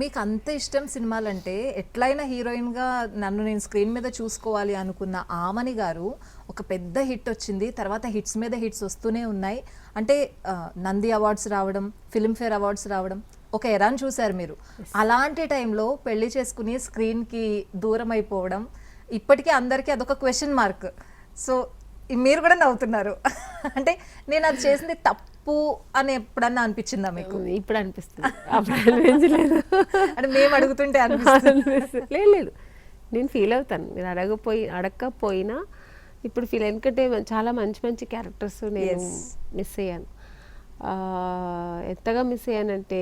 మీకు అంత ఇష్టం సినిమాలంటే ఎట్లయినా హీరోయిన్గా నన్ను నేను స్క్రీన్ మీద చూసుకోవాలి అనుకున్న ఆమని గారు ఒక పెద్ద హిట్ వచ్చింది, తర్వాత హిట్స్ మీద హిట్స్ వస్తూనే ఉన్నాయి. అంటే నంది అవార్డ్స్ రావడం, ఫిల్మ్ఫేర్ అవార్డ్స్ రావడం, ఒక ఎరాన్ చూశారు మీరు. అలాంటి టైంలో పెళ్లి చేసుకుని స్క్రీన్కి దూరం అయిపోవడం ఇప్పటికీ అందరికీ అదొక క్వశ్చన్ మార్క్. సో మీరు కూడా నవ్వుతున్నారు. అంటే నేను అది చేసింది తప్పు అని ఎప్పుడన్నా అనిపించిందా మీకు? ఇప్పుడు అనిపిస్తుంది, అప్పుడు అనిపించలేదు. అంటే మేము అడుగుతుంటే అనిపిస్తుంది. లేదు, నేను ఫీల్ అవుతాను. మీరు అడగకపోయినా ఇప్పుడు ఫీల్, ఎందుకంటే చాలా మంచి మంచి క్యారెక్టర్స్ నేను మిస్ అయ్యాను. ఎంతగా మిస్ అయ్యానంటే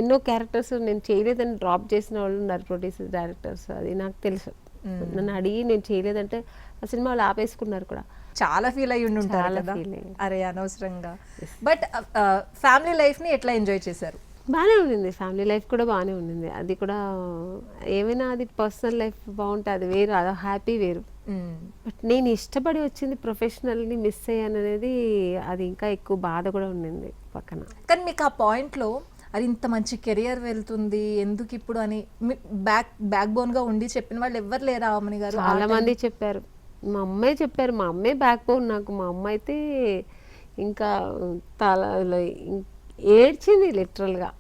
ఎన్నో క్యారెక్టర్స్ నేను చేయలేదని డ్రాప్ చేసిన వాళ్ళు ఉన్నారు, ప్రొడ్యూసర్స్, డైరెక్టర్స్. అది నాకు తెలుసు. నన్ను అడిగి నేను చేయలేదంటే ఆ సినిమా వాళ్ళు ఆపేసుకున్నారు కూడా. చాలా ఫీల్ అయ్యి ఉంటారు కదా, అరే అనవసరంగా. బట్ ఫ్యామిలీ లైఫ్ని ఎట్లా ఎంజాయ్ చేశారు? బాగానే ఉండింది, ఫ్యామిలీ లైఫ్ కూడా బాగానే ఉండింది. అది కూడా ఏమైనా అది పర్సనల్ లైఫ్ బాగుంటుంది, అది వేరు, అది హ్యాపీ వేరు. బట్ నేను ఇష్టపడి వచ్చింది ప్రొఫెషనల్ని మిస్ అయ్యాను అనేది, అది ఇంకా ఎక్కువ బాధ కూడా ఉండింది పక్కన. కానీ మీకు ఆ పాయింట్లో అది ఇంత మంచి కెరియర్ వెళ్తుంది ఎందుకు ఇప్పుడు అని బ్యాక్ బోన్గా ఉండి చెప్పిన వాళ్ళు ఎవరు లేరా ఆమని గారు? చాలా మంది చెప్పారు, మా అమ్మాయి చెప్పారు. మా అమ్మాయి బ్యాక్ బోన్ నాకు. మా అమ్మ అయితే ఇంకా ఏడ్చింది లిటరల్గా.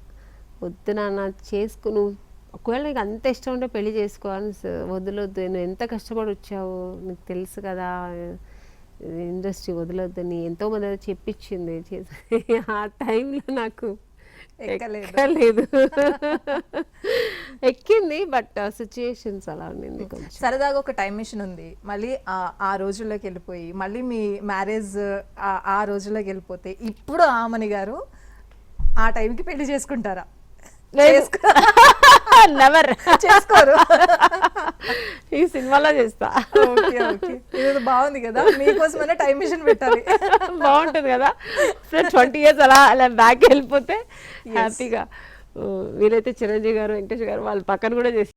వద్దు నాన్న చేసుకో, నువ్వు ఒకవేళ నీకు అంత ఇష్టం ఉంటే పెళ్లి చేసుకో అని, వదిలొద్దు, నువ్వు ఎంత కష్టపడి వచ్చావు నీకు తెలుసు కదా, ఇండస్ట్రీ వదిలొద్దని ఎంతోమంది అయితే చెప్పించింది. ఆ టైంలో నాకు ఎక్కలేదు. ఎక్కింది, బట్ సిచ్యుయేషన్స్ అలా ఉండింది. సరదాగా ఒక టైం మిషన్ ఉంది, మళ్ళీ ఆ రోజుల్లోకి వెళ్ళిపోయి మళ్ళీ మీ మ్యారేజ్ ఆ రోజుల్లోకి వెళ్ళిపోతే ఇప్పుడు ఆమని గారు ఆ టైంకి పెళ్లి చేసుకుంటారా? నెవర్ చేసుకోరు. ఈ సినిమాలో చేస్తా. ఇది బాగుంది కదా, మీకోసమైనా టైం మిషన్ పెట్టాలి. బాగుంటుంది కదా, 20 years అలా బ్యాక్ వెళ్ళిపోతే హ్యాపీగా. వీలైతే చిరంజీవి గారు, వెంకటేష్ గారు వాళ్ళ పక్కన కూడా చేసి